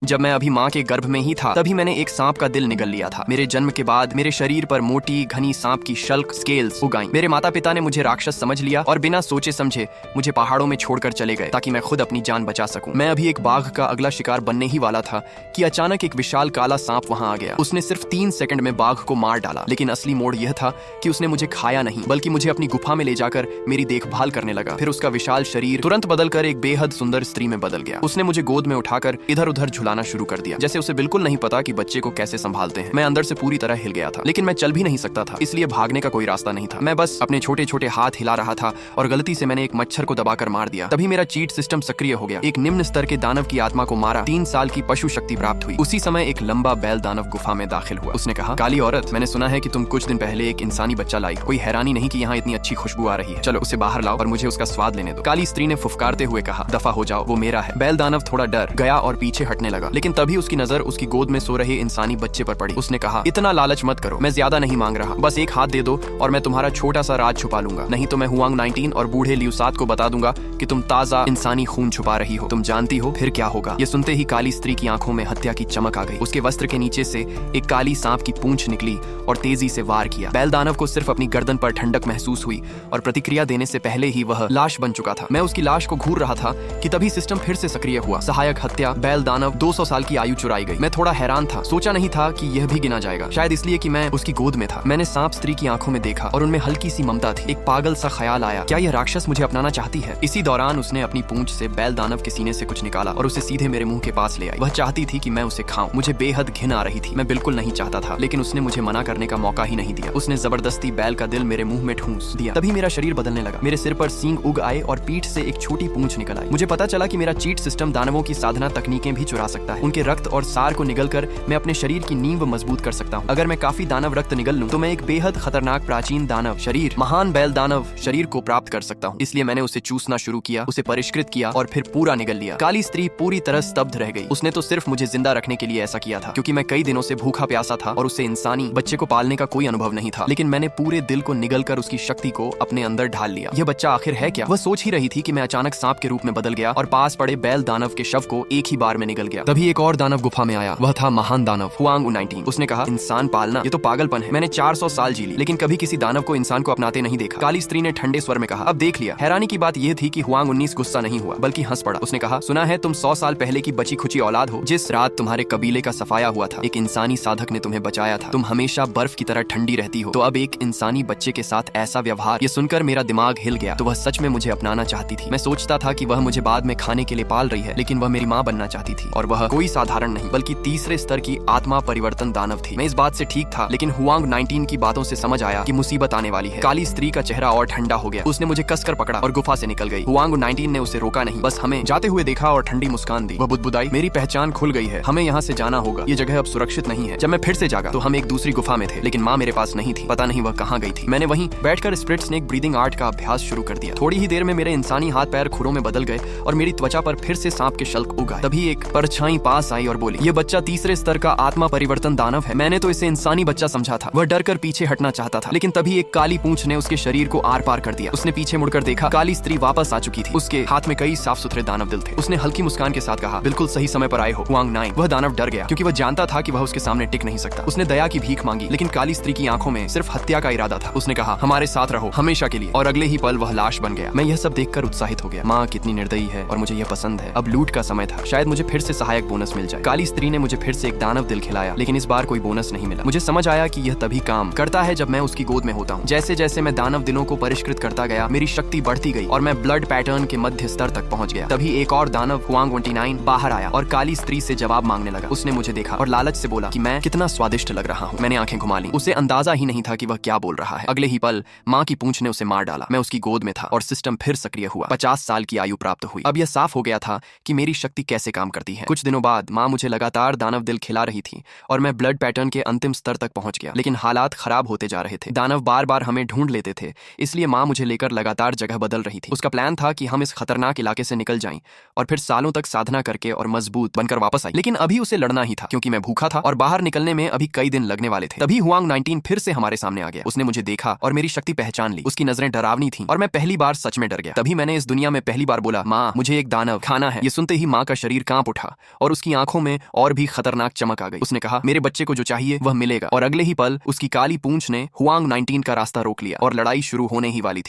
जब मैं अभी माँ के गर्भ में ही था तभी मैंने एक सांप का दिल निगल लिया था। मेरे जन्म के बाद मेरे शरीर पर मोटी घनी सांप की शल्क स्केल्स उग आईं। मेरे माता पिता ने मुझे राक्षस समझ लिया और बिना सोचे समझे मुझे पहाड़ों में छोड़कर चले गए ताकि मैं खुद अपनी जान बचा सकूं। मैं अभी एक बाघ का अगला शिकार बनने ही वाला था कि अचानक एक विशाल काला सांप वहां आ गया। उसने सिर्फ 3 सेकंड में बाघ को मार डाला, लेकिन असली मोड़ यह था कि उसने मुझे खाया नहीं बल्कि मुझे अपनी गुफा में ले जाकर मेरी देखभाल करने लगा। फिर उसका विशाल शरीर तुरंत बदलकर एक बेहद सुंदर स्त्री में बदल गया। उसने मुझे गोद में उठाकर इधर उधर झुलाना शुरू कर दिया, जैसे उसे बिल्कुल नहीं पता कि बच्चे को कैसे संभालते हैं। मैं अंदर से पूरी तरह हिल गया था, लेकिन मैं चल भी नहीं सकता था, इसलिए भागने का कोई रास्ता नहीं था। मैं बस अपने छोटे छोटे हाथ हिला रहा था और गलती से मैंने एक मच्छर को दबाकर मार दिया। तभी मेरा चीट सिस्टम सक्रिय हो गया। एक निम्न स्तर के दानव की आत्मा को मारा 3 साल की पशु शक्ति प्राप्त हुई। उसी समय एक लंबा बैल दानव गुफा में दाखिल हुआ। उसने कहा, काली औरत, मैंने सुना है कि तुम कुछ दिन पहले एक इंसानी बच्चा लाई। कोई हैरानी नहीं कि यहाँ इतनी अच्छी खुशबू आ रही है। चलो उसे बाहर लाओ और मुझे उसका स्वाद लेने दो। काली स्त्री ने फुफकारते हुए कहा, दफा हो जाओ, वो मेरा है। बैल दानव थोड़ा डर गया और पीछे हटने लगा, लेकिन तभी उसकी नजर उसकी गोद में सो रहे इंसानी बच्चे पर पड़ी। उसने कहा, इतना लालच मत करो, मैं ज्यादा नहीं मांग रहा, बस एक हाथ दे दो और मैं तुम्हारा छोटा सा राज छुपा लूंगा। नहीं तो मैं हुआंग 19 और बूढ़े ल्यूसात को बता दूंगा कि तुम ताजा इंसानी खून छुपा रही हो। तुम जानती हो फिर क्या होगा। ये सुनते ही काली स्त्री की आंखों में हत्या की चमक आ गई। उसके वस्त्र के नीचे से एक काली सांप की पूंछ निकली और तेजी से वार किया। बैल दानव को सिर्फ अपनी गर्दन पर ठंडक महसूस हुई और प्रतिक्रिया देने से पहले ही वह लाश बन चुका था। मैं उसकी लाश को घूर रहा था कि तभी सिस्टम फिर से सक्रिय हुआ। सहायक हत्या, बैल दानव 200 साल की आयु चुराई गई। मैं थोड़ा हैरान था, सोचा नहीं था कि यह भी गिना जाएगा, शायद इसलिए कि मैं उसकी गोद में था। मैंने सांप स्त्री की आंखों में देखा और उनमें हल्की सी ममता थी। एक पागल सा ख्याल आया, क्या यह राक्षस मुझे अपनाना चाहती है। इसी दौरान उसने अपनी पूंछ से बैल दानव के सीने से कुछ निकाला और उसे सीधे मेरे मुंह के पास ले आई। वह चाहती थी कि मैं उसे खाऊं। मुझे बेहद घिन आ रही थी। मैं बिल्कुल नहीं चाहता था, लेकिन उसने मुझे मना करने का मौका ही नहीं दिया। उसने जबरदस्ती बैल का दिल मेरे मुंह में ठूंस दिया। तभी मेरा शरीर बदलने लगा। मेरे सिर पर सींग उग आए और पीठ से एक छोटी पूंछ निकल आई। मुझे पता चला कि मेरा चीट सिस्टम दानवों की साधना तकनीकें भी चुरा सकता है। उनके रक्त और सार को निगलकर मैं अपने शरीर की नींव मजबूत कर सकता हूँ। अगर मैं काफी दानव रक्त निगल लूं तो मैं एक बेहद खतरनाक प्राचीन दानव शरीर, महान बैल दानव शरीर को प्राप्त कर सकता हूँ। इसलिए मैंने उसे चूसना शुरू किया, उसे परिष्कृत किया और फिर पूरा निगल लिया। काली स्त्री पूरी तरह स्तब्ध रह गई। उसने तो सिर्फ मुझे जिंदा रखने के लिए ऐसा किया था, क्योंकि मैं कई दिनों से भूखा प्यासा था और उसे इंसानी बच्चे को पालने का कोई अनुभव नहीं था। लेकिन मैंने पूरे दिल को निगलकर उसकी शक्ति को अपने अंदर ढाल लिया। यह बच्चा आखिर है क्या? वह सोच ही रही थी कि मैं अचानक सांप के रूप में बदल गया और पास पड़े बैल दानव के शव को एक ही बार में निगल गया। तभी एक और दानव गुफा में आया। वह था महान दानव हुआंग 19। उसने कहा, इंसान पालना ये तो पागलपन है। मैंने 400 साल जी ली, लेकिन कभी किसी दानव को इंसान को अपनाते नहीं देखा। काली स्त्री ने ठंडे स्वर में कहा, अब देख लिया। हैरानी की बात यह थी कि हुआंग 19 गुस्सा नहीं हुआ, बल्कि हंस पड़ा। उसने कहा, सुना है तुम 100 साल पहले की बची खुची औलाद हो। जिस रात तुम्हारे कबीले का सफाया हुआ था, एक इंसानी साधक ने तुम्हें बचाया था। तुम हमेशा बर्फ की तरह ठंडी रहती हो, तो अब एक इंसानी बच्चे के साथ ऐसा व्यवहार। ये सुनकर मेरा दिमाग हिल गया। तो वह सच में मुझे अपनाना चाहती थी। मैं सोचता था कि वह मुझे बाद में खाने के लिए पाल रही है, लेकिन वह मेरी माँ बनना चाहती थी। और वह कोई साधारण नहीं बल्कि तीसरे स्तर की आत्मा परिवर्तन दानव थी। मैं इस बात से ठीक था, लेकिन हुआंग 19 की बातों से समझ आया कि मुसीबत आने वाली है। काली स्त्री का चेहरा और ठंडा हो गया। उसने मुझे कसकर पकड़ा और गुफा से निकल गई। हुआंग 19 ने उसे रोका नहीं, बस हमें जाते हुए देखा और ठंडी मुस्कान दी। वह बुदबुदाई, मेरी पहचान खुल गई है, हमें यहाँ से जाना होगा। ये जगह अब सुरक्षित नहीं है। जब मैं फिर से जागा तो हम एक दूसरी गुफा में थे, लेकिन माँ मेरे पास नहीं थी। पता नहीं वह कहाँ गई थी। मैंने वहीं बैठकर स्प्लिट स्नेक ब्रीदिंग आर्ट का अभ्यास शुरू कर दिया। थोड़ी ही देर में मेरे इंसानी हाथ पैर खुरों में बदल गए और मेरी त्वचा पर फिर से सांप के शल्क उग आए। तभी एक परछाई पास आई और बोली, ये बच्चा तीसरे स्तर का आत्मा परिवर्तन दानव है। मैंने तो इसे इंसानी बच्चा समझा था। वह डर कर पीछे हटना चाहता था, लेकिन तभी एक काली पूंछ ने उसके शरीर को आर पार कर दिया। उसने पीछे मुड़कर देखा, काली स्त्री वापस आ चुकी थी। उसके हाथ में कई साफ सुथरे दानव दिल थे। उसने हल्की मुस्कान के साथ कहा, बिल्कुल सही समय पर आए हो हुआंग 9। वह दानव डर गया, क्योंकि वह जानता था कि वह उसके सामने टिक नहीं सकता। उसने दया की भीख मांगी, लेकिन काली स्त्री की आंखों में सिर्फ हत्या का इरादा था। उसने कहा, हमारे साथ रहो हमेशा के लिए। और अगले ही पल वह लाश बन गया। मैं यह सब देखकर उत्साहित हो गया। माँ कितनी निर्दयी है और मुझे यह पसंद है। अब लूट का समय था, शायद मुझे फिर से सहायक बोनस मिल जाए। काली स्त्री ने मुझे फिर से एक दानव दिल खिलाया, लेकिन इस बार कोई बोनस नहीं मिला। मुझे समझ आया कि यह तभी काम करता है जब मैं उसकी गोद में होता हूँ। जैसे जैसे मैं दानव दिलों को परिष्कृत करता गया, मेरी शक्ति बढ़ती गई और मैं ब्लड पैटर्न के मध्य स्तर तक पहुंच गया। तभी एक और दानव हुआंग 29 बाहर आया और काली स्त्री से जवाब मांगने लगा। उसने मुझे देखा और लालच से बोला कि मैं कितना स्वादिष्ट लग रहा हूँ। मैंने आंखें घुमा ली। उसे अंदाजा ही नहीं था कि वह क्या बोल रहा है। अगले ही पल माँ की पूंछ ने उसे मार डाला। मैं उसकी गोद में था और सिस्टम फिर सक्रिय हुआ। 50 साल की आयु प्राप्त हुई। अब यह साफ हो गया था कि मेरी शक्ति कैसे काम करती है। कुछ दिनों बाद माँ मुझे लगातार दानव दिल खिला रही थी और मैं ब्लड पैटर्न के अंतिम स्तर तक पहुंच गया, लेकिन हालात खराब होते जा रहे थे। दानव बार बार हमें ढूंढ लेते थे, इसलिए माँ मुझे लेकर लगातार जगह बदल रही थी। उसका प्लान था कि हम इस खतरनाक इलाके से निकल जाएं और फिर सालों तक साधना करके और मजबूत बनकर वापस आए। लेकिन अभी उसे लड़ना ही था, क्योंकि मैं भूखा था और बाहर निकलने में अभी कई दिन लगने वाले थे। तभी हुआंग 19 फिर से हमारे सामने आ गया। उसने मुझे देखा और मेरी शक्ति पहचान ली। उसकी नजरें डरावनी थीं और मैं पहली बार सच में डर गया। तभी मैंने इस दुनिया में पहली बार बोला, माँ मुझे एक दानव खाना है। ये सुनते ही माँ का शरीर कांप उठा और उसकी आंखों में और भी खतरनाक चमक आ गई। उसने कहा, मेरे बच्चे को जो चाहिए वह मिलेगा। और अगले ही पल उसकी काली पूंछ ने हुआंग 19 का रास्ता रोक लिया और लड़ाई शुरू होने ही वाली थी।